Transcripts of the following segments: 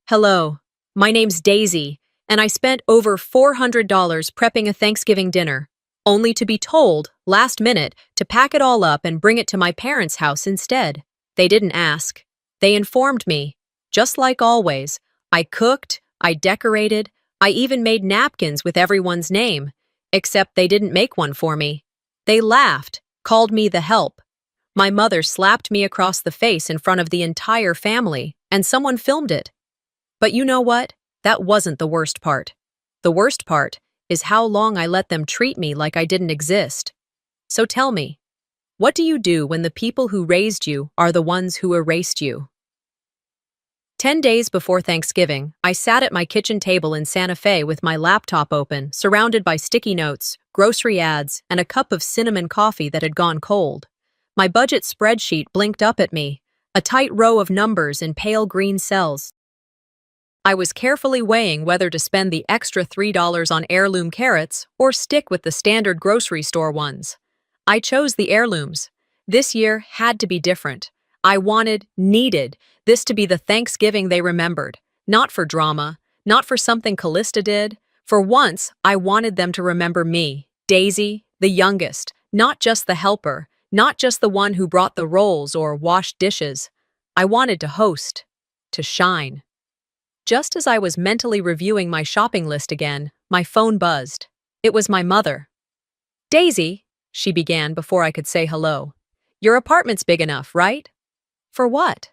Hello, my name's Daisy, and I spent over $400 prepping a Thanksgiving dinner, only to be told, last minute, to pack it all up and bring it to my parents' house instead. They didn't ask. They informed me. Just like always, I cooked, I decorated, I even made napkins with everyone's name, except they didn't make one for me. They laughed, called me the help. My mother slapped me across the face in front of the entire family, and someone filmed it. But you know what? That wasn't the worst part. The worst part is how long I let them treat me like I didn't exist. So tell me, what do you do when the people who raised you are the ones who erased you? 10 days before Thanksgiving, I sat at my kitchen table in Santa Fe with my laptop open, surrounded by sticky notes, grocery ads, and a cup of cinnamon coffee that had gone cold. My budget spreadsheet blinked up at me, a tight row of numbers in pale green cells. I was carefully weighing whether to spend the extra $3 on heirloom carrots or stick with the standard grocery store ones. I chose the heirlooms. This year had to be different. I needed this to be the Thanksgiving they remembered. Not for drama, not for something Callista did. For once, I wanted them to remember me, Daisy, the youngest, not just the helper, not just the one who brought the rolls or washed dishes. I wanted to host, to shine. Just as I was mentally reviewing my shopping list again, my phone buzzed. It was my mother. "Daisy," she began before I could say hello. "Your apartment's big enough, right?" "For what?"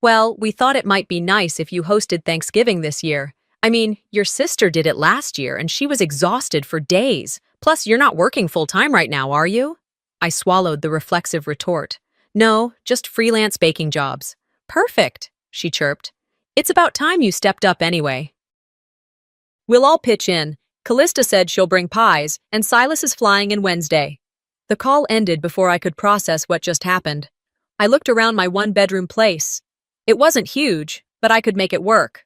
"Well, we thought it might be nice if you hosted Thanksgiving this year. I mean, your sister did it last year and she was exhausted for days. Plus, you're not working full-time right now, are you?" I swallowed the reflexive retort. "No, just freelance baking jobs." "Perfect," she chirped. "It's about time you stepped up anyway." "We'll all pitch in. Callista said she'll bring pies, and Silas is flying in Wednesday." The call ended before I could process what just happened. I looked around my one-bedroom place. It wasn't huge, but I could make it work.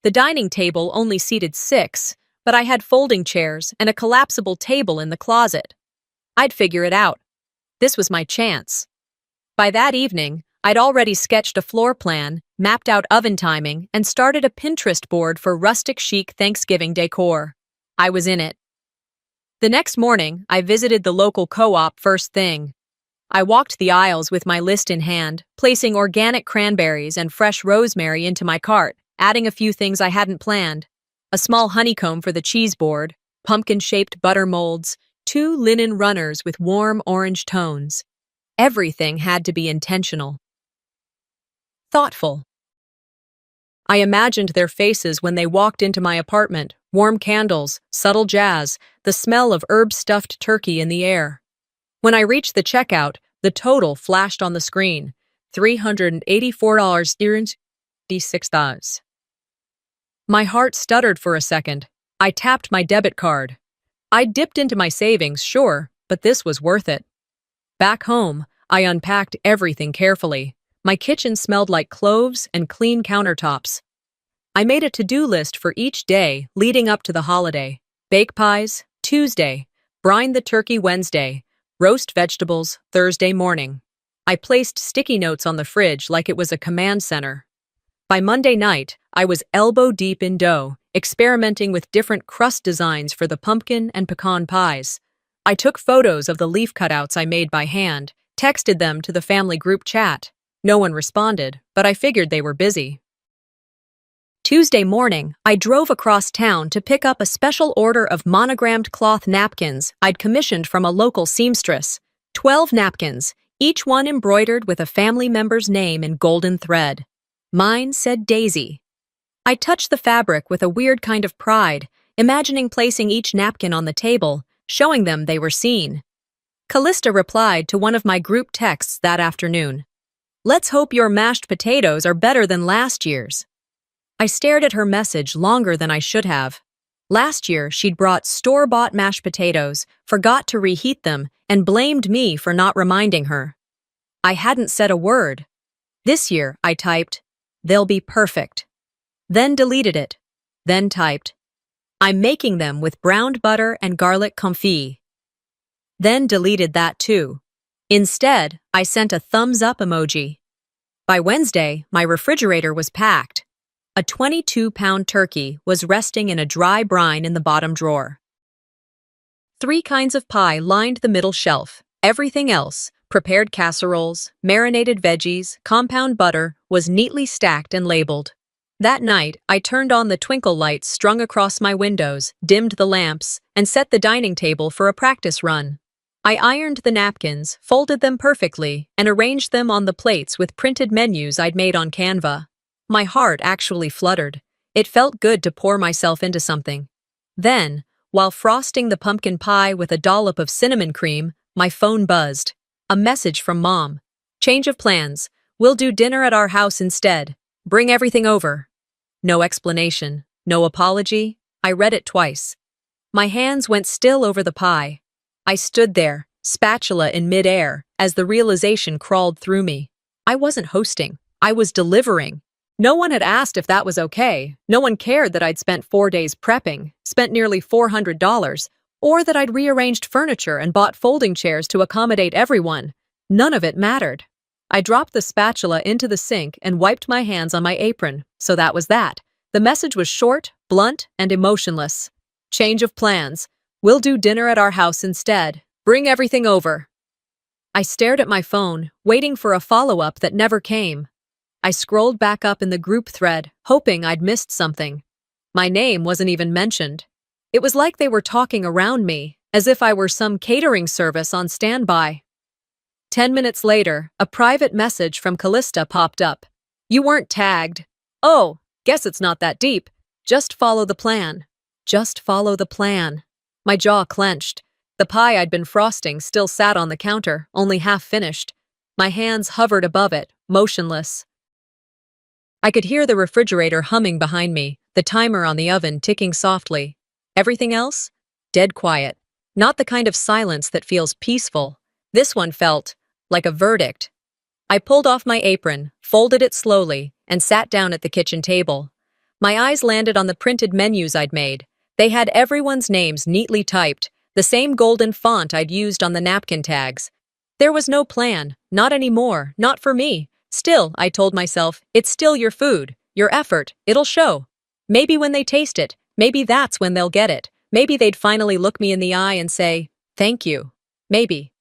The dining table only seated 6, but I had folding chairs and a collapsible table in the closet. I'd figure it out. This was my chance. By that evening, I'd already sketched a floor plan, mapped out oven timing, and started a Pinterest board for rustic chic Thanksgiving decor. I was in it. The next morning, I visited the local co-op first thing. I walked the aisles with my list in hand, placing organic cranberries and fresh rosemary into my cart, adding a few things I hadn't planned. A small honeycomb for the cheese board, pumpkin-shaped butter molds, 2 linen runners with warm orange tones. Everything had to be intentional. Thoughtful. I imagined their faces when they walked into my apartment, warm candles, subtle jazz, the smell of herb-stuffed turkey in the air. When I reached the checkout, the total flashed on the screen, $384.36. My heart stuttered for a second. I tapped my debit card. I dipped into my savings, sure, but this was worth it. Back home, I unpacked everything carefully. My kitchen smelled like cloves and clean countertops. I made a to-do list for each day leading up to the holiday. Bake pies, Tuesday. Brine the turkey Wednesday. Roast vegetables, Thursday morning. I placed sticky notes on the fridge like it was a command center. By Monday night, I was elbow-deep in dough, experimenting with different crust designs for the pumpkin and pecan pies. I took photos of the leaf cutouts I made by hand, texted them to the family group chat. No one responded, but I figured they were busy. Tuesday morning, I drove across town to pick up a special order of monogrammed cloth napkins I'd commissioned from a local seamstress. 12 napkins, each one embroidered with a family member's name in golden thread. Mine said Daisy. I touched the fabric with a weird kind of pride, imagining placing each napkin on the table, showing them they were seen. Callista replied to one of my group texts that afternoon. "Let's hope your mashed potatoes are better than last year's." I stared at her message longer than I should have. Last year, she'd brought store-bought mashed potatoes, forgot to reheat them, and blamed me for not reminding her. I hadn't said a word. This year, I typed, "They'll be perfect." Then deleted it. Then typed, "I'm making them with browned butter and garlic confit." Then deleted that too. Instead, I sent a thumbs-up emoji. By Wednesday, my refrigerator was packed. A 22-pound turkey was resting in a dry brine in the bottom drawer. 3 kinds of pie lined the middle shelf. Everything else, prepared casseroles, marinated veggies, compound butter, was neatly stacked and labeled. That night, I turned on the twinkle lights strung across my windows, dimmed the lamps, and set the dining table for a practice run. I ironed the napkins, folded them perfectly, and arranged them on the plates with printed menus I'd made on Canva. My heart actually fluttered. It felt good to pour myself into something. Then, while frosting the pumpkin pie with a dollop of cinnamon cream, my phone buzzed. A message from Mom. Change of plans. We'll do dinner at our house instead. Bring everything over. No explanation. No apology. I read it twice. My hands went still over the pie. I stood there, spatula in midair, as the realization crawled through me. I wasn't hosting. I was delivering. No one had asked if that was okay. No one cared that I'd spent 4 days prepping, spent nearly $400, or that I'd rearranged furniture and bought folding chairs to accommodate everyone. None of it mattered. I dropped the spatula into the sink and wiped my hands on my apron, so that was that. The message was short, blunt, and emotionless. Change of plans. We'll do dinner at our house instead. Bring everything over. I stared at my phone, waiting for a follow-up that never came. I scrolled back up in the group thread, hoping I'd missed something. My name wasn't even mentioned. It was like they were talking around me, as if I were some catering service on standby. 10 minutes later, a private message from Callista popped up. You weren't tagged. Oh, guess it's not that deep. Just follow the plan. Just follow the plan. My jaw clenched. The pie I'd been frosting still sat on the counter, only half finished. My hands hovered above it, motionless. I could hear the refrigerator humming behind me, the timer on the oven ticking softly. Everything else? Dead quiet. Not the kind of silence that feels peaceful. This one felt like a verdict. I pulled off my apron, folded it slowly, and sat down at the kitchen table. My eyes landed on the printed menus I'd made. They had everyone's names neatly typed, the same golden font I'd used on the napkin tags. There was no plan, not anymore, not for me. Still, I told myself, it's still your food, your effort, it'll show. Maybe when they taste it, maybe that's when they'll get it. Maybe they'd finally look me in the eye and say, thank you. Maybe.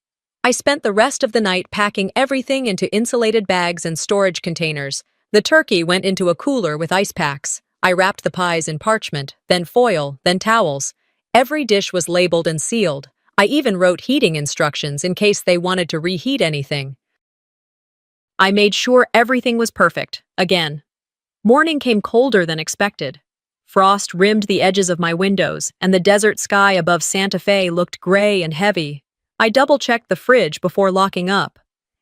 I spent the rest of the night packing everything into insulated bags and storage containers. The turkey went into a cooler with ice packs. I wrapped the pies in parchment, then foil, then towels. Every dish was labeled and sealed. I even wrote heating instructions in case they wanted to reheat anything. I made sure everything was perfect, again. Morning came colder than expected. Frost rimmed the edges of my windows, and the desert sky above Santa Fe looked gray and heavy. I double-checked the fridge before locking up.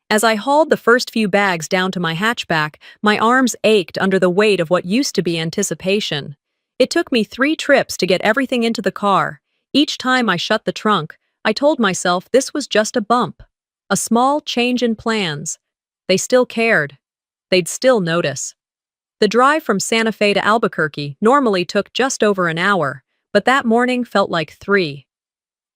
As I hauled the first few bags down to my hatchback, my arms ached under the weight of what used to be anticipation. It took me 3 trips to get everything into the car. Each time I shut the trunk, I told myself this was just a bump. A small change in plans. They still cared. They'd still notice. The drive from Santa Fe to Albuquerque normally took just over an hour, but that morning felt like 3.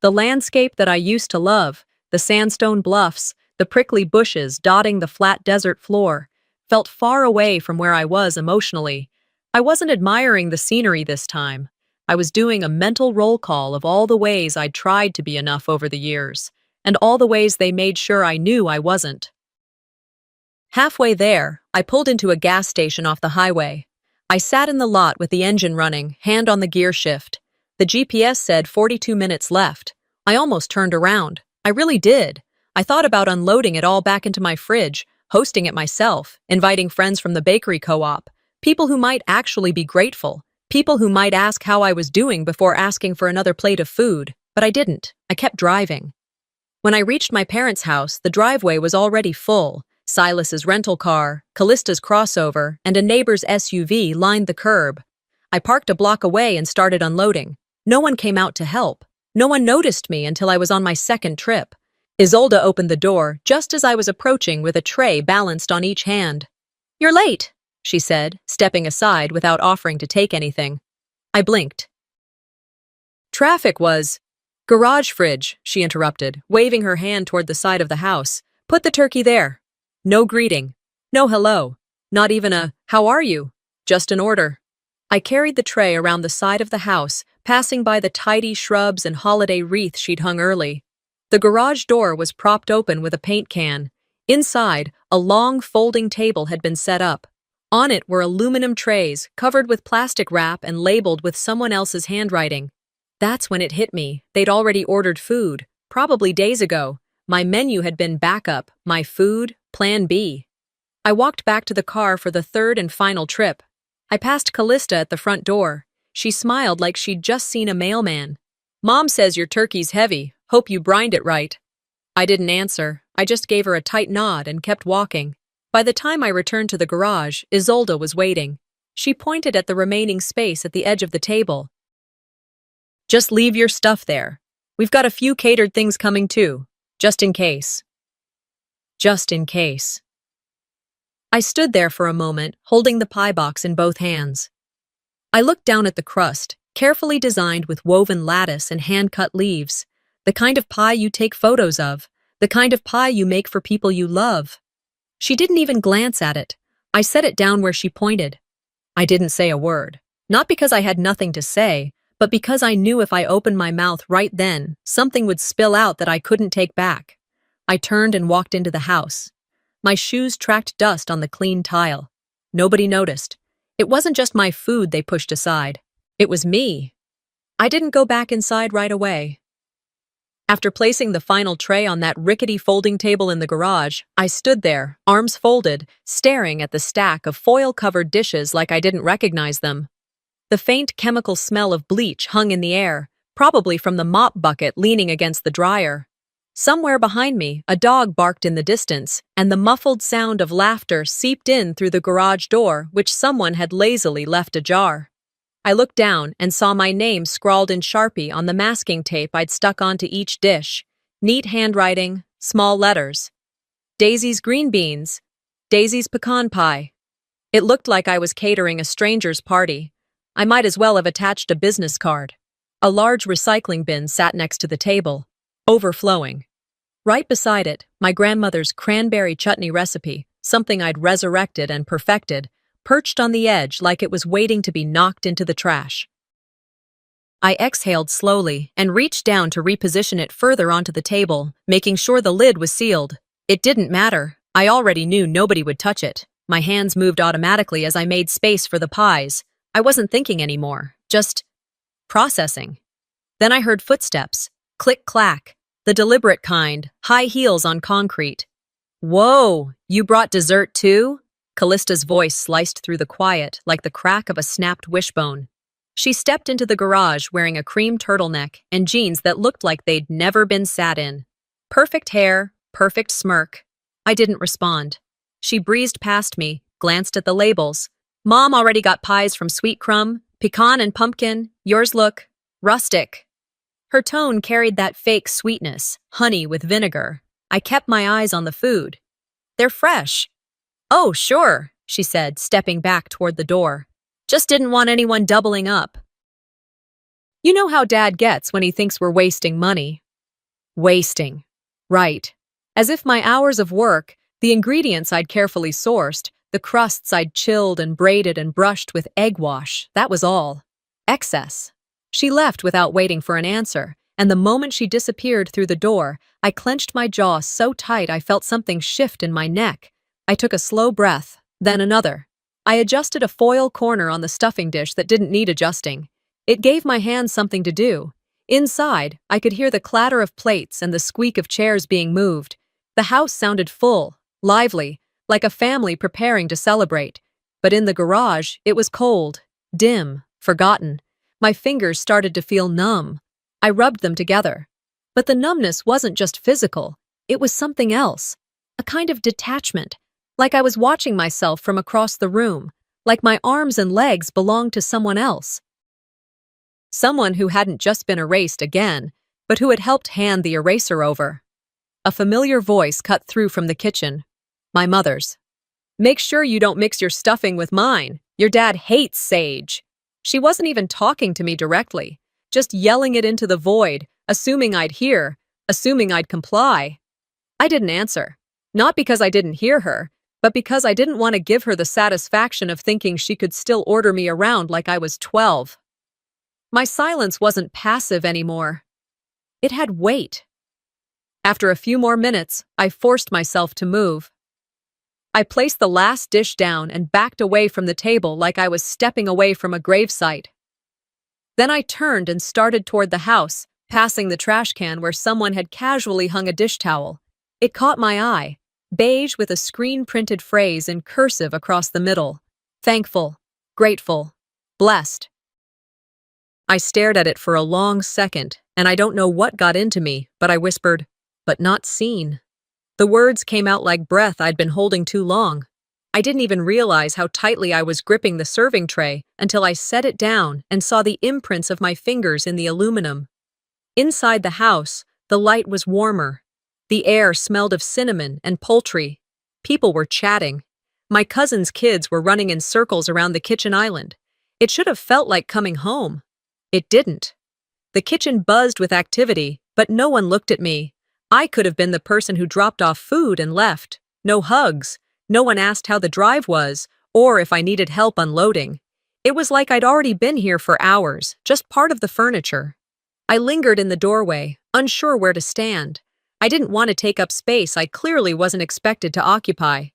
The landscape that I used to love, the sandstone bluffs, the prickly bushes dotting the flat desert floor, felt far away from where I was emotionally. I wasn't admiring the scenery this time. I was doing a mental roll call of all the ways I'd tried to be enough over the years, and all the ways they made sure I knew I wasn't. Halfway there, I pulled into a gas station off the highway. I sat in the lot with the engine running, hand on the gear shift. The GPS said 42 minutes left. I almost turned around. I really did. I thought about unloading it all back into my fridge, hosting it myself, inviting friends from the bakery co-op, people who might actually be grateful, people who might ask how I was doing before asking for another plate of food. But I didn't. I kept driving. When I reached my parents' house, the driveway was already full. Silas's rental car, Callista's crossover, and a neighbor's SUV lined the curb. I parked a block away and started unloading. No one came out to help. No one noticed me until I was on my second trip. Isolde opened the door just as I was approaching with a tray balanced on each hand. "You're late," she said, stepping aside without offering to take anything. I blinked. Traffic was... "Garage fridge," she interrupted, waving her hand toward the side of the house. "Put the turkey there." No greeting. No hello. Not even a, "How are you?" Just an order. I carried the tray around the side of the house, passing by the tidy shrubs and holiday wreath she'd hung early. The garage door was propped open with a paint can. Inside, a long folding table had been set up. On it were aluminum trays, covered with plastic wrap and labeled with someone else's handwriting. That's when it hit me. They'd already ordered food, probably days ago. My menu had been backup, my food, plan B. I walked back to the car for the third and final trip. I passed Callista at the front door. She smiled like she'd just seen a mailman. "Mom says your turkey's heavy. Hope you brined it right." I didn't answer. I just gave her a tight nod and kept walking. By the time I returned to the garage, Isolde was waiting. She pointed at the remaining space at the edge of the table. "Just leave your stuff there. We've got a few catered things coming too, just in case." Just in case. I stood there for a moment, holding the pie box in both hands. I looked down at the crust, carefully designed with woven lattice and hand-cut leaves. The kind of pie you take photos of. The kind of pie you make for people you love. She didn't even glance at it. I set it down where she pointed. I didn't say a word. Not because I had nothing to say, but because I knew if I opened my mouth right then, something would spill out that I couldn't take back. I turned and walked into the house. My shoes tracked dust on the clean tile. Nobody noticed. It wasn't just my food they pushed aside. It was me. I didn't go back inside right away. After placing the final tray on that rickety folding table in the garage, I stood there, arms folded, staring at the stack of foil-covered dishes like I didn't recognize them. The faint chemical smell of bleach hung in the air, probably from the mop bucket leaning against the dryer. Somewhere behind me, a dog barked in the distance, and the muffled sound of laughter seeped in through the garage door, which someone had lazily left ajar. I looked down and saw my name scrawled in Sharpie on the masking tape I'd stuck onto each dish. Neat handwriting, small letters. Daisy's green beans. Daisy's pecan pie. It looked like I was catering a stranger's party. I might as well have attached a business card. A large recycling bin sat next to the table, overflowing. Right beside it, my grandmother's cranberry chutney recipe, something I'd resurrected and perfected, perched on the edge like it was waiting to be knocked into the trash. I exhaled slowly and reached down to reposition it further onto the table, making sure the lid was sealed. It didn't matter. I already knew nobody would touch it. My hands moved automatically as I made space for the pies. I wasn't thinking anymore, just processing. Then I heard footsteps. Click-clack. The deliberate kind, high heels on concrete. "Whoa, you brought dessert too?" Callista's voice sliced through the quiet like the crack of a snapped wishbone. She stepped into the garage wearing a cream turtleneck and jeans that looked like they'd never been sat in. Perfect hair, perfect smirk. I didn't respond. She breezed past me, glanced at the labels. "Mom already got pies from Sweet Crumb, pecan and pumpkin. Yours look rustic." Her tone carried that fake sweetness, honey with vinegar. I kept my eyes on the food. "They're fresh." "Oh, sure," she said, stepping back toward the door. "Just didn't want anyone doubling up." You know how Dad gets when he thinks we're wasting money. Wasting. Right. As if my hours of work, the ingredients I'd carefully sourced, the crusts I'd chilled and braided and brushed with egg wash, that was all. Excess. She left without waiting for an answer, and the moment she disappeared through the door, I clenched my jaw so tight I felt something shift in my neck. I took a slow breath, then another. I adjusted a foil corner on the stuffing dish that didn't need adjusting. It gave my hands something to do. Inside, I could hear the clatter of plates and the squeak of chairs being moved. The house sounded full, lively, like a family preparing to celebrate. But in the garage, it was cold, dim, forgotten. My fingers started to feel numb. I rubbed them together. But the numbness wasn't just physical. It was something else. A kind of detachment. Like I was watching myself from across the room. Like my arms and legs belonged to someone else. Someone who hadn't just been erased again, but who had helped hand the eraser over. A familiar voice cut through from the kitchen. My mother's. "Make sure you don't mix your stuffing with mine. Your dad hates sage." She wasn't even talking to me directly, just yelling it into the void, assuming I'd hear, assuming I'd comply. I didn't answer. Not because I didn't hear her, but because I didn't want to give her the satisfaction of thinking she could still order me around like I was 12. My silence wasn't passive anymore. It had weight. After a few more minutes, I forced myself to move. I placed the last dish down and backed away from the table like I was stepping away from a gravesite. Then I turned and started toward the house, passing the trash can where someone had casually hung a dish towel. It caught my eye, beige with a screen-printed phrase in cursive across the middle. Thankful, grateful, blessed. I stared at it for a long second, and I don't know what got into me, but I whispered, "But not seen." The words came out like breath I'd been holding too long. I didn't even realize how tightly I was gripping the serving tray until I set it down and saw the imprints of my fingers in the aluminum. Inside the house, the light was warmer. The air smelled of cinnamon and poultry. People were chatting. My cousin's kids were running in circles around the kitchen island. It should have felt like coming home. It didn't. The kitchen buzzed with activity, but no one looked at me. I could have been the person who dropped off food and left. No hugs. No one asked how the drive was, or if I needed help unloading. It was like I'd already been here for hours, just part of the furniture. I lingered in the doorway, unsure where to stand. I didn't want to take up space I clearly wasn't expected to occupy.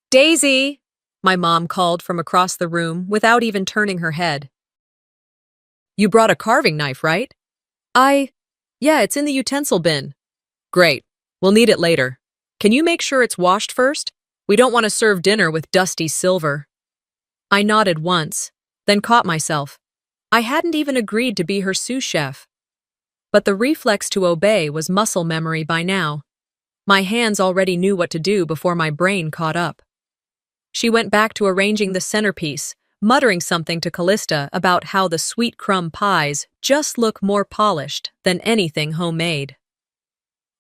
"Daisy!" my mom called from across the room without even turning her head. "You brought a carving knife, right?" Yeah, it's in the utensil bin." "Great. We'll need it later. Can you make sure it's washed first? We don't want to serve dinner with dusty silver." I nodded once, then caught myself. I hadn't even agreed to be her sous chef. But the reflex to obey was muscle memory by now. My hands already knew what to do before my brain caught up. She went back to arranging the centerpiece, muttering something to Callista about how the sweet crumb pies just look more polished than anything homemade.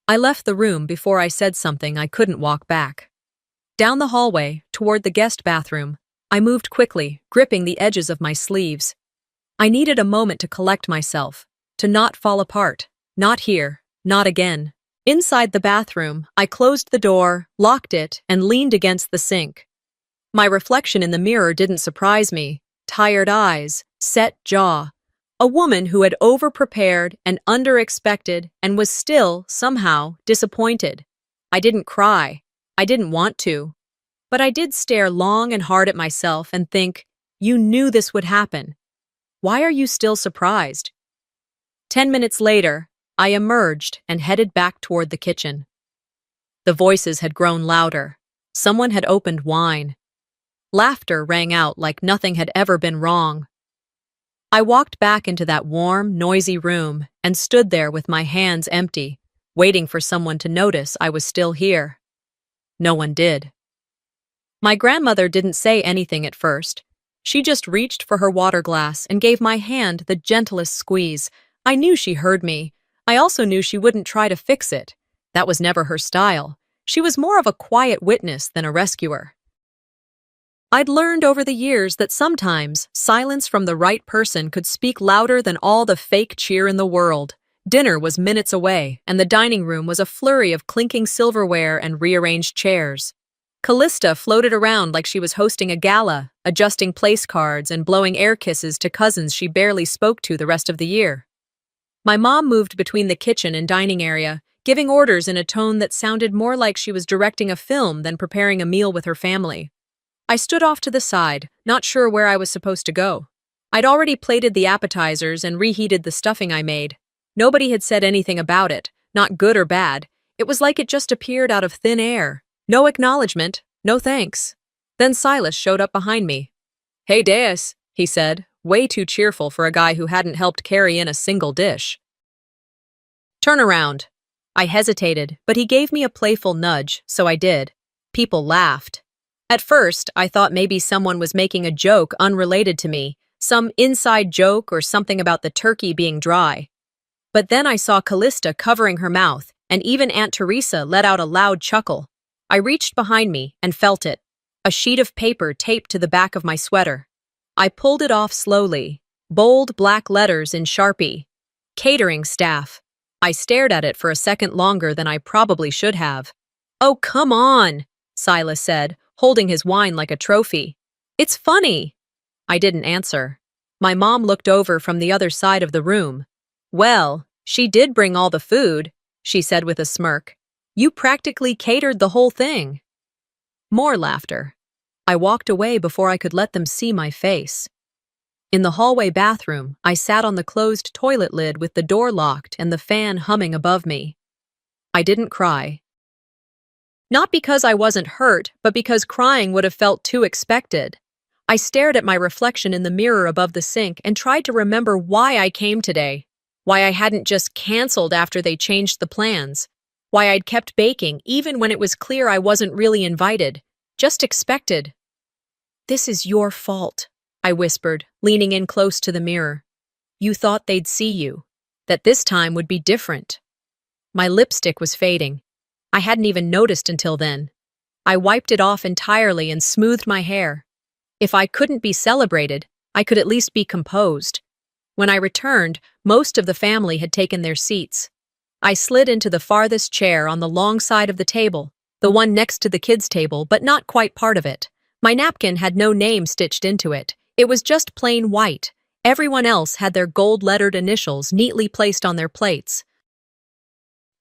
I left the room before I said something I couldn't walk back. Down the hallway, toward the guest bathroom, I moved quickly, gripping the edges of my sleeves. I needed a moment to collect myself, to not fall apart. Not here, not again. Inside the bathroom, I closed the door, locked it, and leaned against the sink. My reflection in the mirror didn't surprise me. Tired eyes, set jaw. A woman who had over-prepared and under-expected and was still, somehow, disappointed. I didn't cry. I didn't want to. But I did stare long and hard at myself and think, you knew this would happen. Why are you still surprised? 10 minutes later, I emerged and headed back toward the kitchen. The voices had grown louder. Someone had opened wine. Laughter rang out like nothing had ever been wrong. I walked back into that warm, noisy room and stood there with my hands empty, waiting for someone to notice I was still here. No one did. My grandmother didn't say anything at first. She just reached for her water glass and gave my hand the gentlest squeeze. I knew she heard me. I also knew she wouldn't try to fix it. That was never her style. She was more of a quiet witness than a rescuer. I'd learned over the years that sometimes silence from the right person could speak louder than all the fake cheer in the world. Dinner was minutes away, and the dining room was a flurry of clinking silverware and rearranged chairs. Callista floated around like she was hosting a gala, adjusting place cards and blowing air kisses to cousins she barely spoke to the rest of the year. My mom moved between the kitchen and dining area, giving orders in a tone that sounded more like she was directing a film than preparing a meal with her family. I stood off to the side, not sure where I was supposed to go. I'd already plated the appetizers and reheated the stuffing I made. Nobody had said anything about it, not good or bad. It was like it just appeared out of thin air. No acknowledgement, no thanks. Then Silas showed up behind me. "Hey, Deus," he said, way too cheerful for a guy who hadn't helped carry in a single dish. "Turn around." I hesitated, but he gave me a playful nudge, so I did. People laughed. At first, I thought maybe someone was making a joke unrelated to me, some inside joke or something about the turkey being dry. But then I saw Callista covering her mouth, and even Aunt Teresa let out a loud chuckle. I reached behind me and felt it, a sheet of paper taped to the back of my sweater. I pulled it off slowly, bold black letters in Sharpie. Catering staff. I stared at it for a second longer than I probably should have. "Oh, come on," Silas said, holding his wine like a trophy. It's funny. I didn't answer. My mom looked over from the other side of the room. Well, she did bring all the food, she said with a smirk. You practically catered the whole thing. More laughter. I walked away before I could let them see my face. In the hallway bathroom, I sat on the closed toilet lid with the door locked and the fan humming above me. I didn't cry. Not because I wasn't hurt, but because crying would have felt too expected. I stared at my reflection in the mirror above the sink and tried to remember why I came today, why I hadn't just canceled after they changed the plans, why I'd kept baking even when it was clear I wasn't really invited, just expected. This is your fault, I whispered, leaning in close to the mirror. You thought they'd see you, that this time would be different. My lipstick was fading. I hadn't even noticed until then. I wiped it off entirely and smoothed my hair. If I couldn't be celebrated, I could at least be composed. When I returned, most of the family had taken their seats. I slid into the farthest chair on the long side of the table, the one next to the kids' table, but not quite part of it. My napkin had no name stitched into it. It was just plain white. Everyone else had their gold-lettered initials neatly placed on their plates.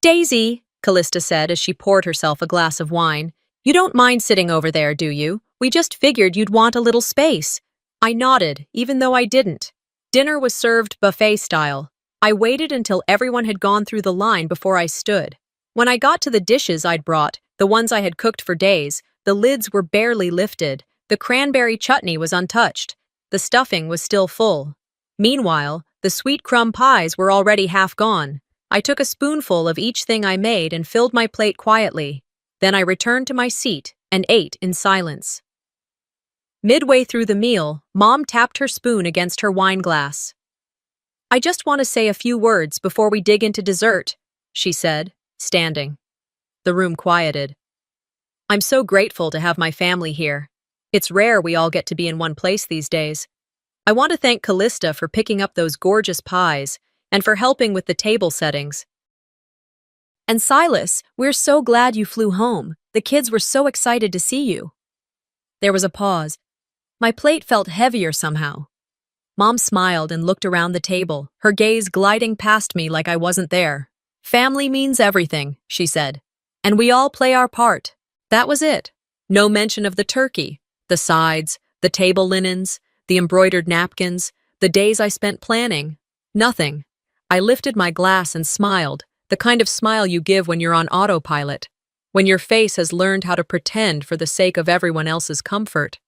Daisy, Callista said as she poured herself a glass of wine. You don't mind sitting over there, do you? We just figured you'd want a little space. I nodded, even though I didn't. Dinner was served buffet style. I waited until everyone had gone through the line before I stood. When I got to the dishes I'd brought, the ones I had cooked for days, the lids were barely lifted. The cranberry chutney was untouched. The stuffing was still full. Meanwhile, the sweet crumb pies were already half gone. I took a spoonful of each thing I made and filled my plate quietly. Then I returned to my seat and ate in silence. Midway through the meal, Mom tapped her spoon against her wine glass. I just want to say a few words before we dig into dessert, she said, standing. The room quieted. I'm so grateful to have my family here. It's rare we all get to be in one place these days. I want to thank Callista for picking up those gorgeous pies and for helping with the table settings. And Silas, we're so glad you flew home. The kids were so excited to see you. There was a pause. My plate felt heavier somehow. Mom smiled and looked around the table, her gaze gliding past me like I wasn't there. Family means everything, she said. And we all play our part. That was it. No mention of the turkey, the sides, the table linens, the embroidered napkins, the days I spent planning. Nothing. I lifted my glass and smiled, the kind of smile you give when you're on autopilot, when your face has learned how to pretend for the sake of everyone else's comfort.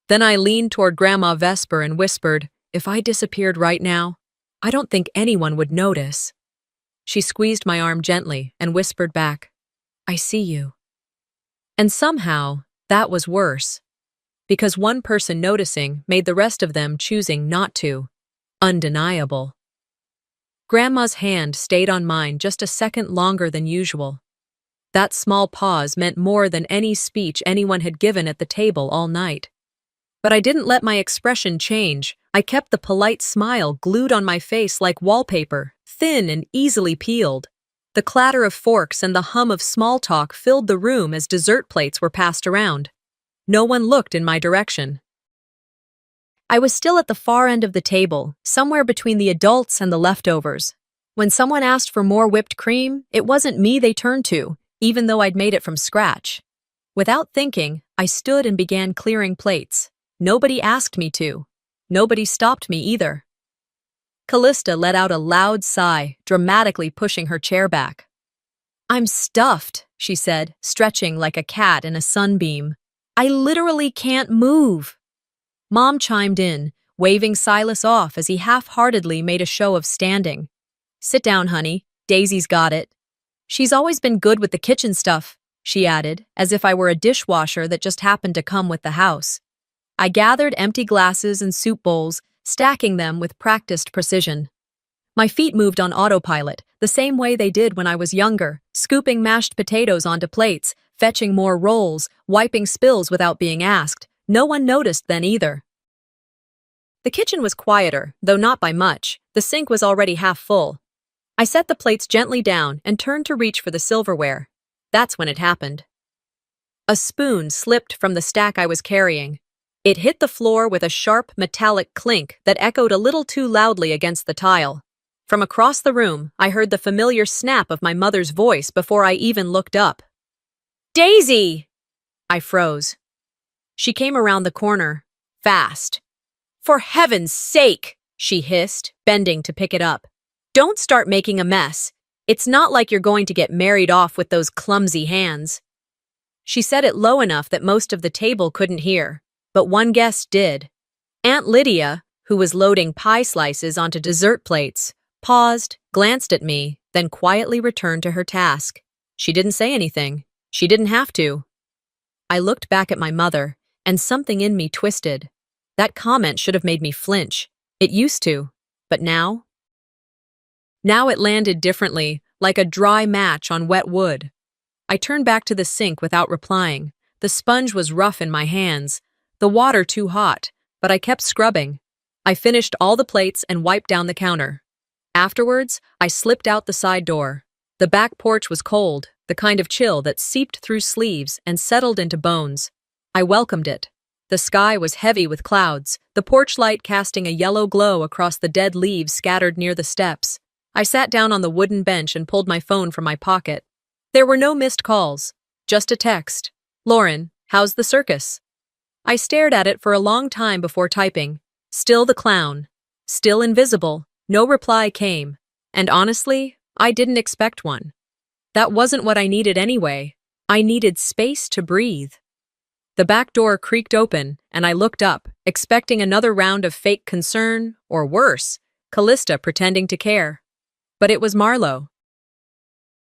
Then I leaned toward Grandma Vesper and whispered, if I disappeared right now, I don't think anyone would notice. She squeezed my arm gently and whispered back, I see you. And somehow, that was worse. Because one person noticing made the rest of them choosing not to. Undeniable. Grandma's hand stayed on mine just a second longer than usual. That small pause meant more than any speech anyone had given at the table all night. But I didn't let my expression change. I kept the polite smile glued on my face like wallpaper, thin and easily peeled. The clatter of forks and the hum of small talk filled the room as dessert plates were passed around. No one looked in my direction. I was still at the far end of the table, somewhere between the adults and the leftovers. When someone asked for more whipped cream, it wasn't me they turned to, even though I'd made it from scratch. Without thinking, I stood and began clearing plates. Nobody asked me to. Nobody stopped me either. Callista let out a loud sigh, dramatically pushing her chair back. I'm stuffed, she said, stretching like a cat in a sunbeam. I literally can't move. Mom chimed in, waving Silas off as he half-heartedly made a show of standing. Sit down, honey. Daisy's got it. She's always been good with the kitchen stuff, she added, as if I were a dishwasher that just happened to come with the house. I gathered empty glasses and soup bowls, stacking them with practiced precision. My feet moved on autopilot, the same way they did when I was younger, scooping mashed potatoes onto plates, fetching more rolls, wiping spills without being asked. No one noticed then either. The kitchen was quieter, though not by much. The sink was already half full. I set the plates gently down and turned to reach for the silverware. That's when it happened. A spoon slipped from the stack I was carrying. It hit the floor with a sharp metallic clink that echoed a little too loudly against the tile. From across the room, I heard the familiar snap of my mother's voice before I even looked up. "Daisy!" I froze. She came around the corner, fast. "For heaven's sake!" she hissed, bending to pick it up. "Don't start making a mess. It's not like you're going to get married off with those clumsy hands." She said it low enough that most of the table couldn't hear, but one guest did. Aunt Lydia, who was loading pie slices onto dessert plates, paused, glanced at me, then quietly returned to her task. She didn't say anything. She didn't have to. I looked back at my mother, and something in me twisted. That comment should have made me flinch. It used to. But now? Now it landed differently, like a dry match on wet wood. I turned back to the sink without replying. The sponge was rough in my hands, the water too hot, but I kept scrubbing. I finished all the plates and wiped down the counter. Afterwards, I slipped out the side door. The back porch was cold, the kind of chill that seeped through sleeves and settled into bones. I welcomed it. The sky was heavy with clouds, the porch light casting a yellow glow across the dead leaves scattered near the steps. I sat down on the wooden bench and pulled my phone from my pocket. There were no missed calls, just a text. "Lauren, how's the circus?" I stared at it for a long time before typing. Still the clown. Still invisible. No reply came. And honestly, I didn't expect one. That wasn't what I needed anyway. I needed space to breathe. The back door creaked open, and I looked up, expecting another round of fake concern, or worse, Callista pretending to care. But it was Marlo.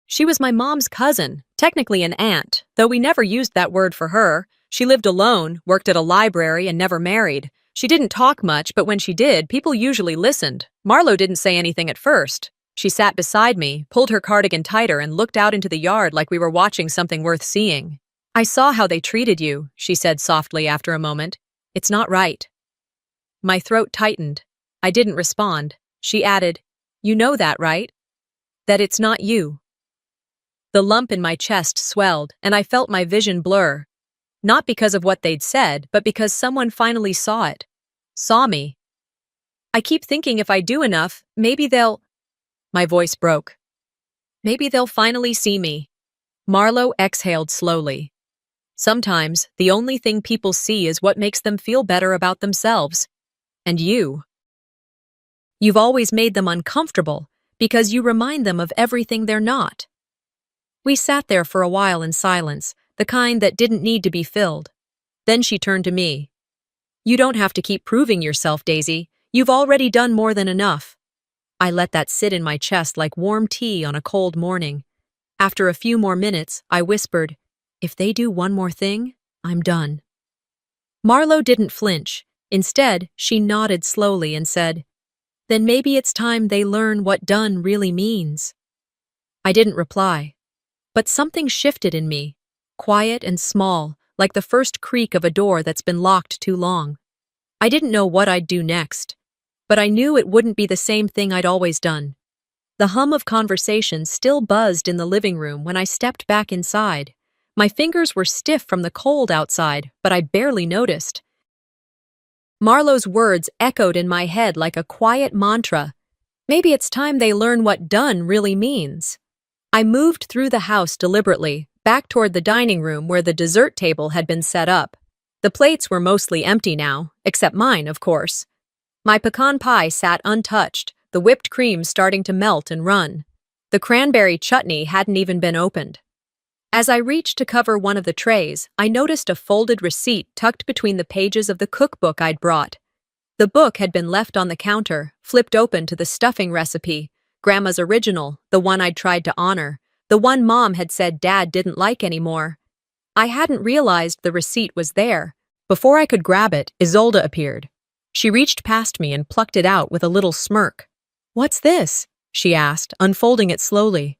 She was my mom's cousin, technically an aunt, though we never used that word for her. She lived alone, worked at a library, and never married. She didn't talk much, but when she did, people usually listened. Marlo didn't say anything at first. She sat beside me, pulled her cardigan tighter, and looked out into the yard like we were watching something worth seeing. "I saw how they treated you," she said softly after a moment. "It's not right." My throat tightened. I didn't respond. She added, "You know that, right? That it's not you." The lump in my chest swelled, and I felt my vision blur. Not because of what they'd said, but because someone finally saw it. Saw me. "I keep thinking if I do enough, maybe they'll—" My voice broke. "Maybe they'll finally see me." Marlo exhaled slowly. "Sometimes, the only thing people see is what makes them feel better about themselves. And you. You've always made them uncomfortable because you remind them of everything they're not." We sat there for a while in silence, the kind that didn't need to be filled. Then she turned to me. "You don't have to keep proving yourself, Daisy. You've already done more than enough." I let that sit in my chest like warm tea on a cold morning. After a few more minutes, I whispered, "If they do one more thing, I'm done." Marlo didn't flinch. Instead, she nodded slowly and said, "Then maybe it's time they learn what done really means." I didn't reply. But something shifted in me, quiet and small, like the first creak of a door that's been locked too long. I didn't know what I'd do next, but I knew it wouldn't be the same thing I'd always done. The hum of conversation still buzzed in the living room when I stepped back inside. My fingers were stiff from the cold outside, but I barely noticed. Marlo's words echoed in my head like a quiet mantra. Maybe it's time they learn what done really means. I moved through the house deliberately, back toward the dining room where the dessert table had been set up. The plates were mostly empty now, except mine, of course. My pecan pie sat untouched, the whipped cream starting to melt and run. The cranberry chutney hadn't even been opened. As I reached to cover one of the trays, I noticed a folded receipt tucked between the pages of the cookbook I'd brought. The book had been left on the counter, flipped open to the stuffing recipe, Grandma's original, the one I'd tried to honor, the one Mom had said Dad didn't like anymore. I hadn't realized the receipt was there. Before I could grab it, Isolde appeared. She reached past me and plucked it out with a little smirk. "What's this?" she asked, unfolding it slowly.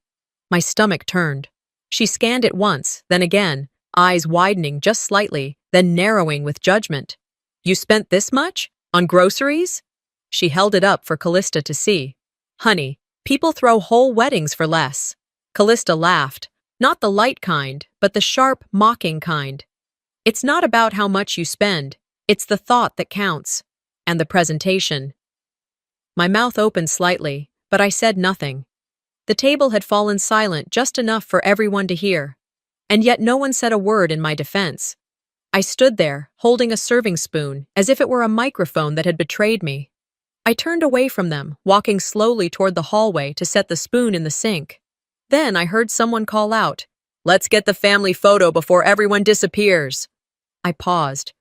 My stomach turned. She scanned it once, then again, eyes widening just slightly, then narrowing with judgment. "You spent this much? On groceries?" She held it up for Callista to see. "Honey, people throw whole weddings for less." Callista laughed. Not the light kind, but the sharp, mocking kind. It's not about how much you spend, it's the thought that counts. And the presentation. My mouth opened slightly, but I said nothing. The table had fallen silent just enough for everyone to hear. And yet no one said a word in my defense. I stood there, holding a serving spoon, as if it were a microphone that had betrayed me. I turned away from them, walking slowly toward the hallway to set the spoon in the sink. Then I heard someone call out, "Let's get the family photo before everyone disappears." I paused.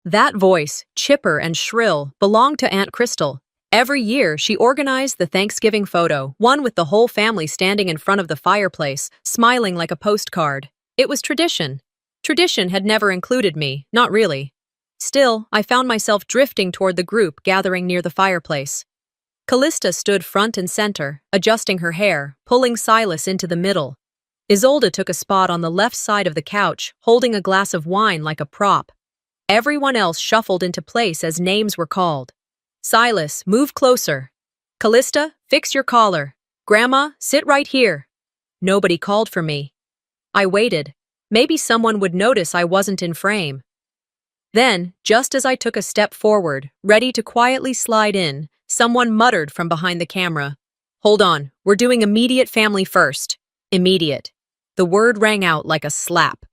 That voice, chipper and shrill, belonged to Aunt Crystal. Every year, she organized the Thanksgiving photo, one with the whole family standing in front of the fireplace, smiling like a postcard. It was tradition. Tradition had never included me, not really. Still, I found myself drifting toward the group gathering near the fireplace. Callista stood front and center, adjusting her hair, pulling Silas into the middle. Isolde took a spot on the left side of the couch, holding a glass of wine like a prop. Everyone else shuffled into place as names were called. Silas, move closer. Callista, fix your collar. Grandma, sit right here. Nobody called for me. I waited. Maybe someone would notice I wasn't in frame. Then, just as I took a step forward, ready to quietly slide in, someone muttered from behind the camera. "Hold on, we're doing immediate family first." Immediate. The word rang out like a slap.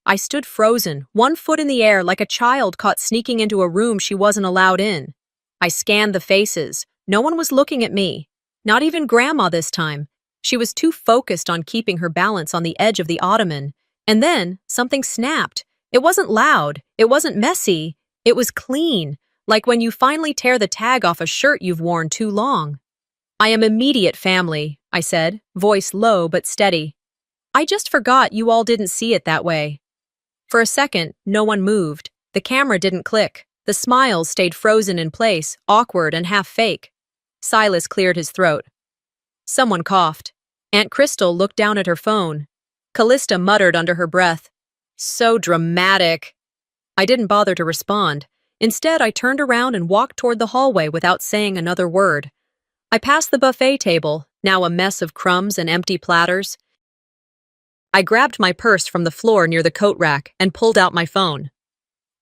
I stood frozen, one foot in the air like a child caught sneaking into a room she wasn't allowed in. I scanned the faces. No one was looking at me. Not even Grandma this time. She was too focused on keeping her balance on the edge of the ottoman. And then, something snapped. It wasn't loud. It wasn't messy. It was clean, like when you finally tear the tag off a shirt you've worn too long. "I am immediate family," I said, voice low but steady. "I just forgot you all didn't see it that way." For a second, no one moved. The camera didn't click. The smiles stayed frozen in place, awkward and half fake. Silas cleared his throat. Someone coughed. Aunt Crystal looked down at her phone. Callista muttered under her breath, "So dramatic." I didn't bother to respond. Instead, I turned around and walked toward the hallway without saying another word. I passed the buffet table, now a mess of crumbs and empty platters. I grabbed my purse from the floor near the coat rack and pulled out my phone.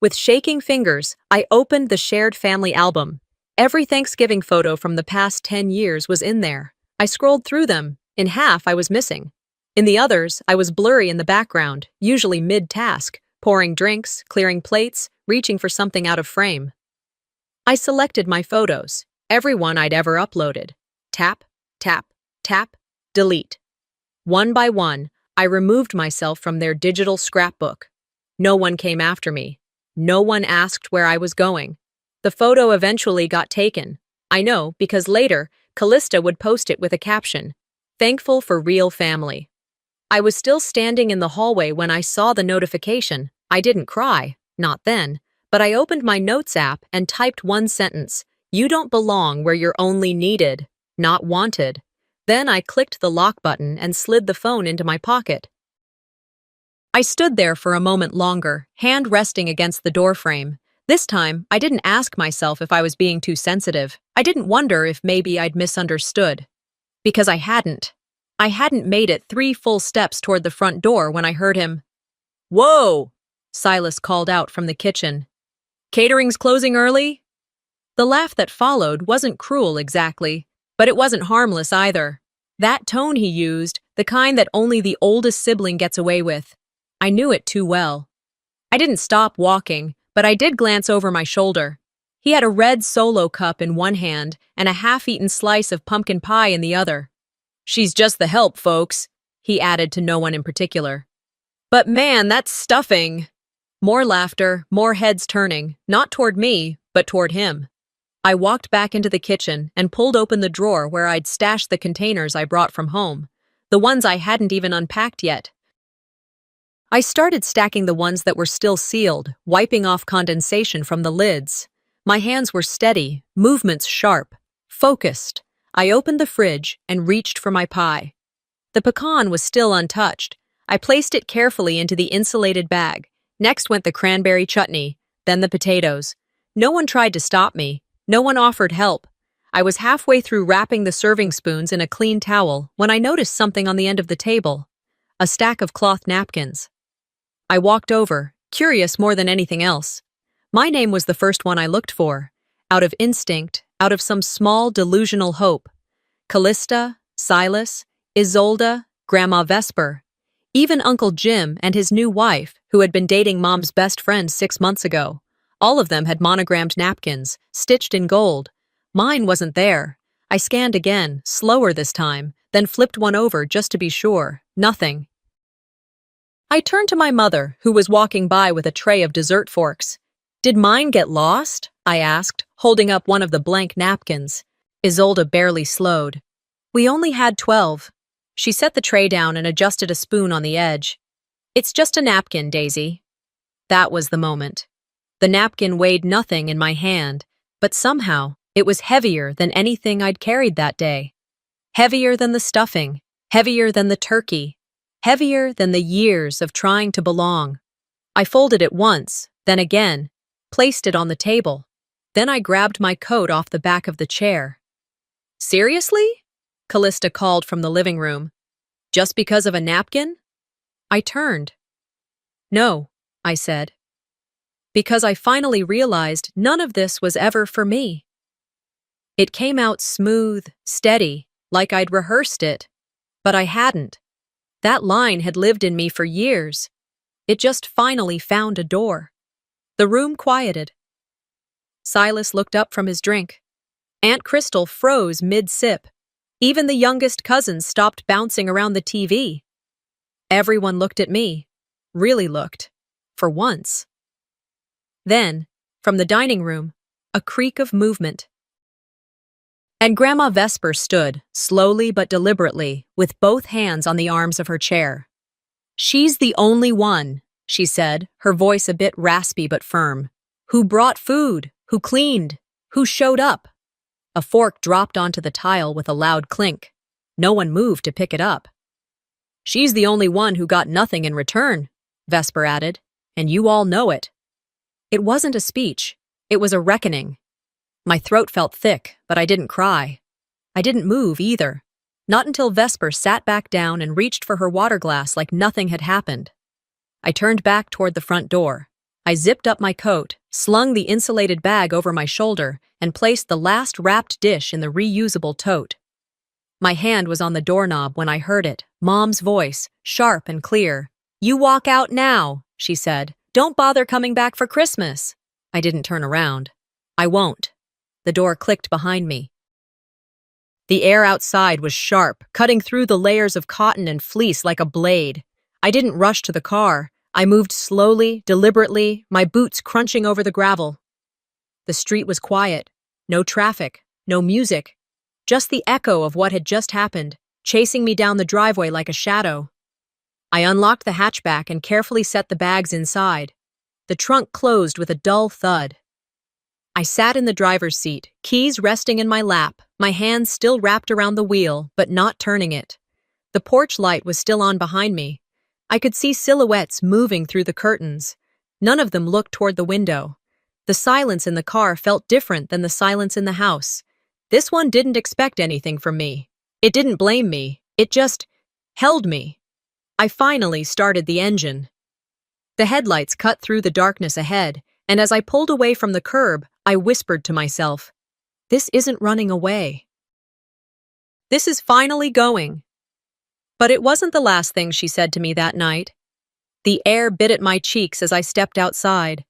With shaking fingers, I opened the shared family album. Every Thanksgiving photo from the past 10 years was in there. I scrolled through them. In half, I was missing. In the others, I was blurry in the background, usually mid-task, pouring drinks, clearing plates, reaching for something out of frame. I selected my photos, every one I'd ever uploaded. Tap, tap, tap, delete. One by one, I removed myself from their digital scrapbook. No one came after me. No one asked where I was going. The photo eventually got taken. I know, because later, Callista would post it with a caption, "Thankful for real family." I was still standing in the hallway when I saw the notification. I didn't cry, not then, but I opened my notes app and typed one sentence, "You don't belong where you're only needed, not wanted." Then I clicked the lock button and slid the phone into my pocket. I stood there for a moment longer, hand resting against the doorframe. This time, I didn't ask myself if I was being too sensitive. I didn't wonder if maybe I'd misunderstood. Because I hadn't. I hadn't made it 3 full steps toward the front door when I heard him. "Whoa!" Silas called out from the kitchen. "Catering's closing early?" The laugh that followed wasn't cruel exactly, but it wasn't harmless either. That tone he used, the kind that only the oldest sibling gets away with. I knew it too well. I didn't stop walking, but I did glance over my shoulder. He had a red Solo cup in one hand and a half-eaten slice of pumpkin pie in the other. "She's just the help, folks," he added to no one in particular. "But man, that's stuffing." More laughter, more heads turning, not toward me, but toward him. I walked back into the kitchen and pulled open the drawer where I'd stashed the containers I brought from home, the ones I hadn't even unpacked yet. I started stacking the ones that were still sealed, wiping off condensation from the lids. My hands were steady, movements sharp, focused. I opened the fridge and reached for my pie. The pecan was still untouched. I placed it carefully into the insulated bag. Next went the cranberry chutney, then the potatoes. No one tried to stop me. No one offered help. I was halfway through wrapping the serving spoons in a clean towel when I noticed something on the end of the table. A stack of cloth napkins. I walked over, curious more than anything else. My name was the first one I looked for, out of instinct, out of some small delusional hope. Callista, Silas, Isolde, Grandma Vesper, even Uncle Jim and his new wife, who had been dating Mom's best friend 6 months ago. All of them had monogrammed napkins, stitched in gold. Mine wasn't there. I scanned again, slower this time, then flipped one over just to be sure. Nothing. I turned to my mother, who was walking by with a tray of dessert forks. "Did mine get lost?" I asked, holding up one of the blank napkins. Isolde barely slowed. "We only had 12. She set the tray down and adjusted a spoon on the edge. "It's just a napkin, Daisy." That was the moment. The napkin weighed nothing in my hand, but somehow it was heavier than anything I'd carried that day. Heavier than the stuffing, heavier than the turkey, heavier than the years of trying to belong. I folded it once, then again, placed it on the table. Then I grabbed my coat off the back of the chair. "Seriously?" Callista called from the living room. "Just because of a napkin?" I turned. "No," I said. Because I finally realized none of this was ever for me. It came out smooth, steady, like I'd rehearsed it. But I hadn't. That line had lived in me for years. It just finally found a door. The room quieted. Silas looked up from his drink. Aunt Crystal froze mid-sip. Even the youngest cousins stopped bouncing around the TV. Everyone looked at me. Really looked. For once. Then, from the dining room, a creak of movement. And Grandma Vesper stood, slowly but deliberately, with both hands on the arms of her chair. "She's the only one," she said, her voice a bit raspy but firm. "Who brought food, who cleaned, who showed up." A fork dropped onto the tile with a loud clink. No one moved to pick it up. "She's the only one who got nothing in return," Vesper added, "and you all know it." It wasn't a speech. It was a reckoning. My throat felt thick, but I didn't cry. I didn't move either. Not until Vesper sat back down and reached for her water glass like nothing had happened. I turned back toward the front door. I zipped up my coat, slung the insulated bag over my shoulder, and placed the last wrapped dish in the reusable tote. My hand was on the doorknob when I heard it, Mom's voice, sharp and clear. "You walk out now," she said. "Don't bother coming back for Christmas." I didn't turn around. "I won't." The door clicked behind me. The air outside was sharp, cutting through the layers of cotton and fleece like a blade. I didn't rush to the car. I moved slowly, deliberately, my boots crunching over the gravel. The street was quiet. No traffic, no music. Just the echo of what had just happened, chasing me down the driveway like a shadow. I unlocked the hatchback and carefully set the bags inside. The trunk closed with a dull thud. I sat in the driver's seat, keys resting in my lap, my hands still wrapped around the wheel, but not turning it. The porch light was still on behind me. I could see silhouettes moving through the curtains. None of them looked toward the window. The silence in the car felt different than the silence in the house. This one didn't expect anything from me. It didn't blame me. It just held me. I finally started the engine. The headlights cut through the darkness ahead, and as I pulled away from the curb, I whispered to myself, "This isn't running away. This is finally going." But it wasn't the last thing she said to me that night. The air bit at my cheeks as I stepped outside.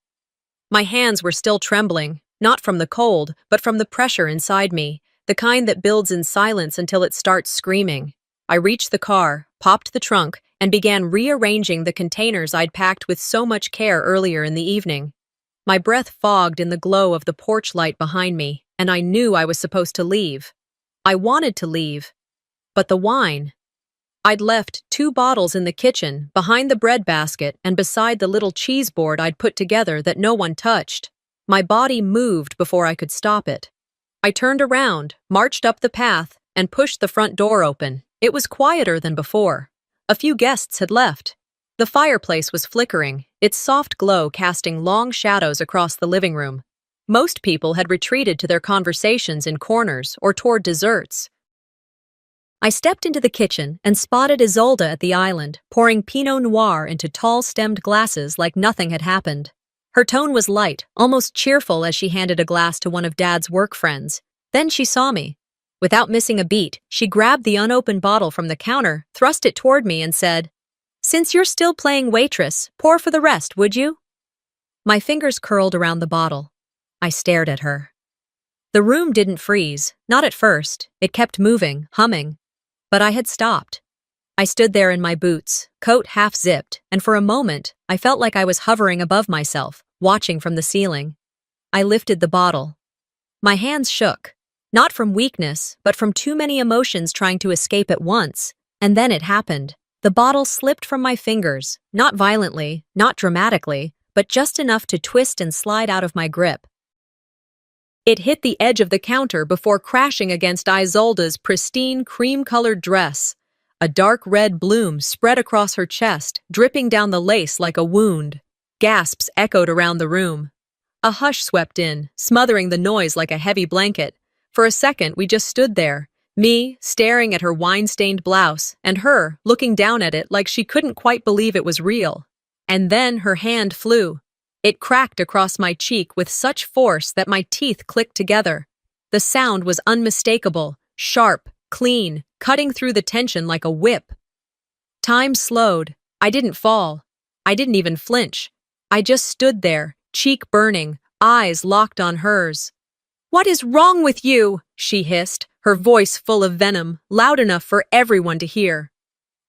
My hands were still trembling, not from the cold, but from the pressure inside me, the kind that builds in silence until it starts screaming. I reached the car, popped the trunk, and began rearranging the containers I'd packed with so much care earlier in the evening. My breath fogged in the glow of the porch light behind me, and I knew I was supposed to leave. I wanted to leave. But the wine. I'd left 2 bottles in the kitchen, behind the bread basket and beside the little cheese board I'd put together that no one touched. My body moved before I could stop it. I turned around, marched up the path, and pushed the front door open. It was quieter than before. A few guests had left. The fireplace was flickering, its soft glow casting long shadows across the living room. Most people had retreated to their conversations in corners or toward desserts. I stepped into the kitchen and spotted Isolde at the island, pouring Pinot Noir into tall-stemmed glasses like nothing had happened. Her tone was light, almost cheerful as she handed a glass to one of Dad's work friends. Then she saw me. Without missing a beat, she grabbed the unopened bottle from the counter, thrust it toward me, and said, "Since you're still playing waitress, pour for the rest, would you?" My fingers curled around the bottle. I stared at her. The room didn't freeze, not at first. It kept moving, humming. But I had stopped. I stood there in my boots, coat half zipped, and for a moment, I felt like I was hovering above myself, watching from the ceiling. I lifted the bottle. My hands shook, not from weakness, but from too many emotions trying to escape at once. And then it happened. The bottle slipped from my fingers, not violently, not dramatically, but just enough to twist and slide out of my grip. It hit the edge of the counter before crashing against Isolde's pristine cream-colored dress. A dark red bloom spread across her chest, dripping down the lace like a wound. Gasps echoed around the room. A hush swept in, smothering the noise like a heavy blanket. For a second, we just stood there, me staring at her wine-stained blouse, and her looking down at it like she couldn't quite believe it was real. And then her hand flew. It cracked across my cheek with such force that my teeth clicked together. The sound was unmistakable, sharp, clean, cutting through the tension like a whip. Time slowed. I didn't fall. I didn't even flinch. I just stood there, cheek burning, eyes locked on hers. "What is wrong with you?" she hissed, her voice full of venom, loud enough for everyone to hear.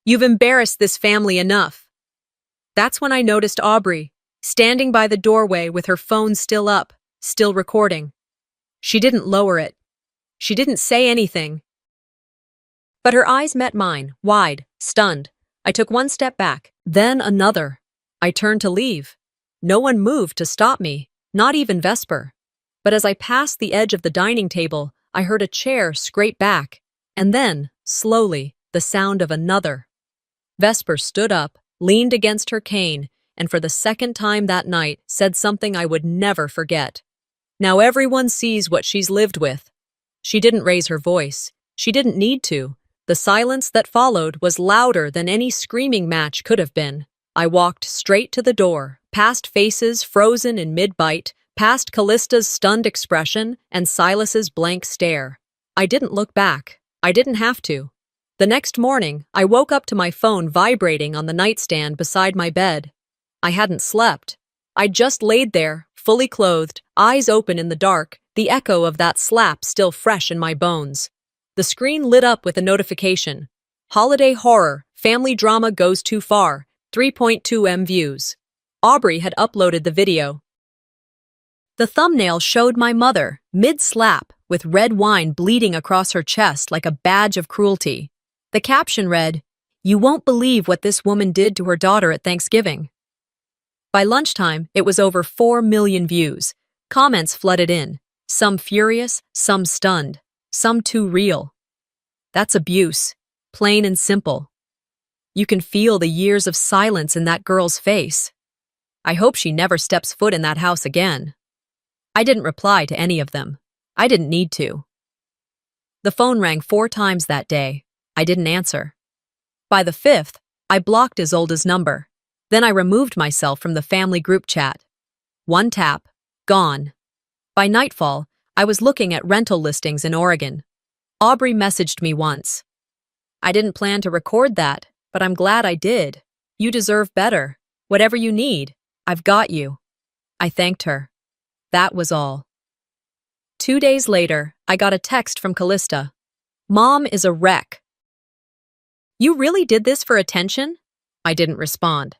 "You've embarrassed this family enough." That's when I noticed Aubrey, standing by the doorway with her phone still up, still recording. She didn't lower it. She didn't say anything. But her eyes met mine, wide, stunned. I took one step back, then another. I turned to leave. No one moved to stop me, not even Vesper. But as I passed the edge of the dining table, I heard a chair scrape back, and then, slowly, the sound of another. Vesper stood up, leaned against her cane, and for the second time that night said something I would never forget. "Now everyone sees what she's lived with." She didn't raise her voice. She didn't need to. The silence that followed was louder than any screaming match could have been. I walked straight to the door, past faces frozen in mid-bite, past Callista's stunned expression and Silas's blank stare. I didn't look back. I didn't have to. The next morning, I woke up to my phone vibrating on the nightstand beside my bed. I hadn't slept. I'd just laid there, fully clothed, eyes open in the dark, the echo of that slap still fresh in my bones. The screen lit up with a notification. Holiday horror, family drama goes too far, 3.2 M views. Aubrey had uploaded the video. The thumbnail showed my mother, mid-slap, with red wine bleeding across her chest like a badge of cruelty. The caption read, "You won't believe what this woman did to her daughter at Thanksgiving." By lunchtime, it was over 4 million views. Comments flooded in, some furious, some stunned, some too real. That's abuse, plain and simple. You can feel the years of silence in that girl's face. I hope she never steps foot in that house again. I didn't reply to any of them. I didn't need to. The phone rang 4 times that day. I didn't answer. By the 5th, I blocked Isolde's number. Then I removed myself from the family group chat. One tap, gone. By nightfall, I was looking at rental listings in Oregon. Aubrey messaged me once. "I didn't plan to record that, but I'm glad I did. You deserve better. Whatever you need, I've got you." I thanked her. That was all. 2 days later, I got a text from Callista. "Mom is a wreck." "You really did this for attention?" I didn't respond.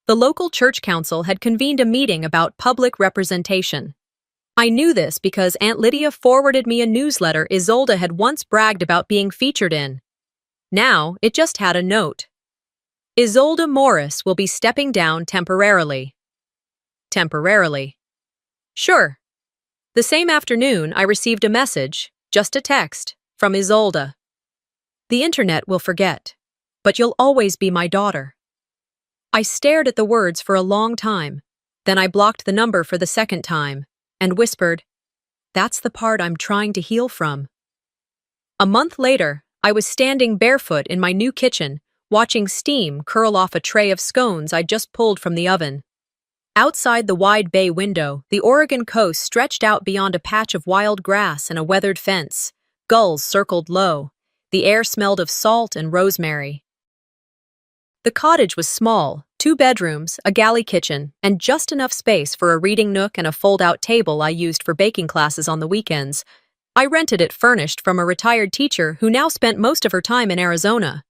The local church council had convened a meeting about public representation. I knew this because Aunt Lydia forwarded me a newsletter Isolde had once bragged about being featured in. Now, it just had a note. Isolde Morris will be stepping down temporarily. Temporarily. Sure. The same afternoon, I received a message, just a text, from Isolde. "The internet will forget, but you'll always be my daughter." I stared at the words for a long time. Then I blocked the number for the second time. and whispered, "That's the part I'm trying to heal from." A month later, I was standing barefoot in my new kitchen, watching steam curl off a tray of scones I'd just pulled from the oven. Outside the wide bay window, the Oregon coast stretched out beyond a patch of wild grass and a weathered fence. Gulls circled low. The air smelled of salt and rosemary. The cottage was small, 2 bedrooms, a galley kitchen, and just enough space for a reading nook and a fold-out table I used for baking classes on the weekends. I rented it furnished from a retired teacher who now spent most of her time in Arizona.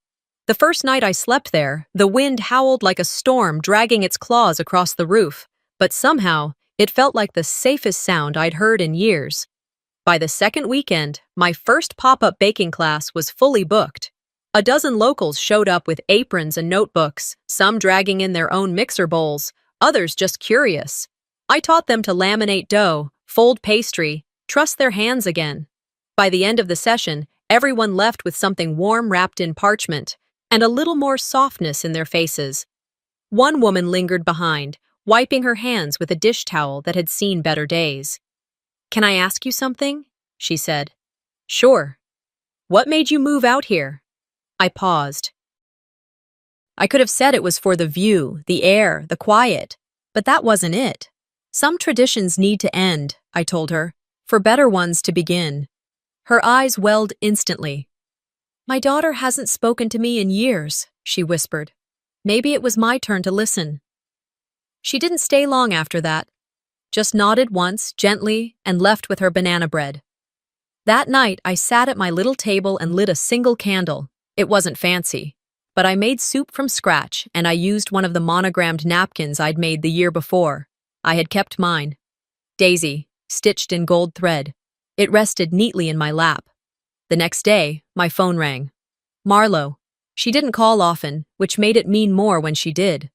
The first night I slept there, the wind howled like a storm dragging its claws across the roof, but somehow, it felt like the safest sound I'd heard in years. By the second weekend, my first pop-up baking class was fully booked. A dozen locals showed up with aprons and notebooks, some dragging in their own mixer bowls, others just curious. I taught them to laminate dough, fold pastry, trust their hands again. By the end of the session, everyone left with something warm wrapped in parchment, and a little more softness in their faces. One woman lingered behind, wiping her hands with a dish towel that had seen better days. "Can I ask you something?" she said. "Sure. What made you move out here?" I paused. I could have said it was for the view, the air, the quiet, but that wasn't it. Some traditions need to end, I told her, for better ones to begin. Her eyes welled instantly. "My daughter hasn't spoken to me in years," she whispered. Maybe it was my turn to listen. She didn't stay long after that, just nodded once, gently, and left with her banana bread. That night, I sat at my little table and lit a single candle. It wasn't fancy, but I made soup from scratch, and I used one of the monogrammed napkins I'd made the year before. I had kept mine. Daisy, stitched in gold thread. It rested neatly in my lap. The next day, my phone rang. Marlo. She didn't call often, which made it mean more when she did.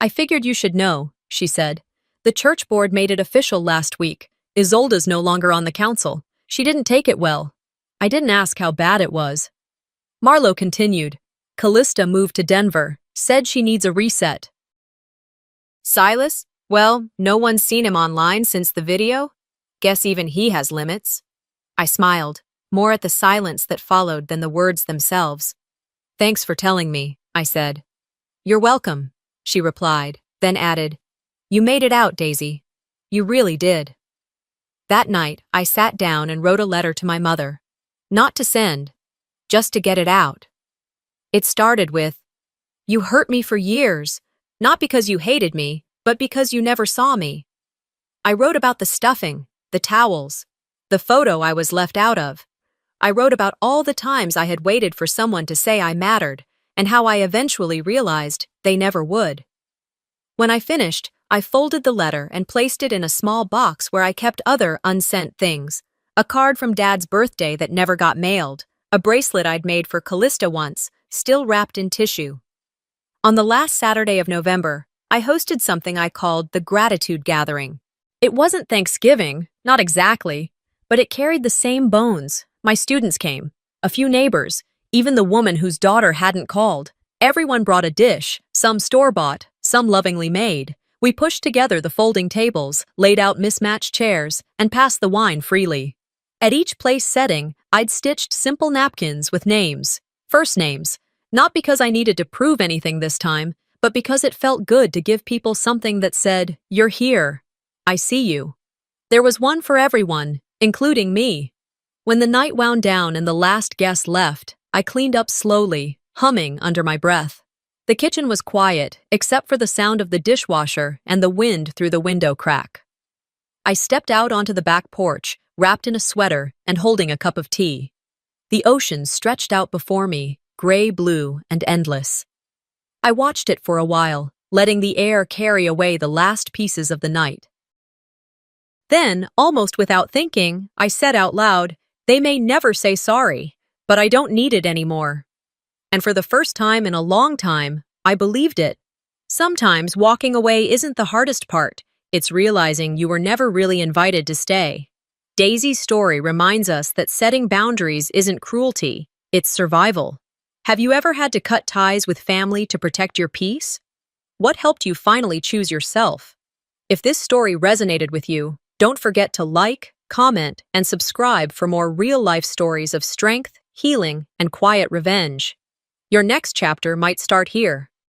"I figured you should know," she said. "The church board made it official last week. Isolde's no longer on the council. She didn't take it well." I didn't ask how bad it was. Marlo continued. "Callista moved to Denver, said she needs a reset." "Silas? Well, no one's seen him online since the video. Guess even he has limits." I smiled, more at the silence that followed than the words themselves. "Thanks for telling me," I said. "You're welcome," she replied, then added, "You made it out, Daisy. You really did." That night, I sat down and wrote a letter to my mother. Not to send, just to get it out. It started with, "You hurt me for years, not because you hated me, but because you never saw me." I wrote about the stuffing, the towels, the photo I was left out of. I wrote about all the times I had waited for someone to say I mattered, and how I eventually realized they never would. When I finished, I folded the letter and placed it in a small box where I kept other unsent things. A card from Dad's birthday that never got mailed, a bracelet I'd made for Callista once, still wrapped in tissue. On the last Saturday of November, I hosted something I called the Gratitude Gathering. It wasn't Thanksgiving, not exactly, but it carried the same bones. My students came, a few neighbors, even the woman whose daughter hadn't called. Everyone brought a dish, some store-bought, some lovingly made. We pushed together the folding tables, laid out mismatched chairs, and passed the wine freely. At each place setting, I'd stitched simple napkins with names, first names, not because I needed to prove anything this time, but because it felt good to give people something that said, "You're here. I see you." There was one for everyone, including me. When the night wound down and the last guest left, I cleaned up slowly, humming under my breath. The kitchen was quiet, except for the sound of the dishwasher and the wind through the window crack. I stepped out onto the back porch, wrapped in a sweater and holding a cup of tea. The ocean stretched out before me, gray-blue and endless. I watched it for a while, letting the air carry away the last pieces of the night. Then, almost without thinking, I said out loud, "They may never say sorry, but I don't need it anymore." And for the first time in a long time, I believed it. Sometimes walking away isn't the hardest part. It's realizing you were never really invited to stay. Daisy's story reminds us that setting boundaries isn't cruelty, it's survival. Have you ever had to cut ties with family to protect your peace? What helped you finally choose yourself? If this story resonated with you, Don't forget to like, comment, and subscribe for more real-life stories of strength, healing, and quiet revenge. Your next chapter might start here.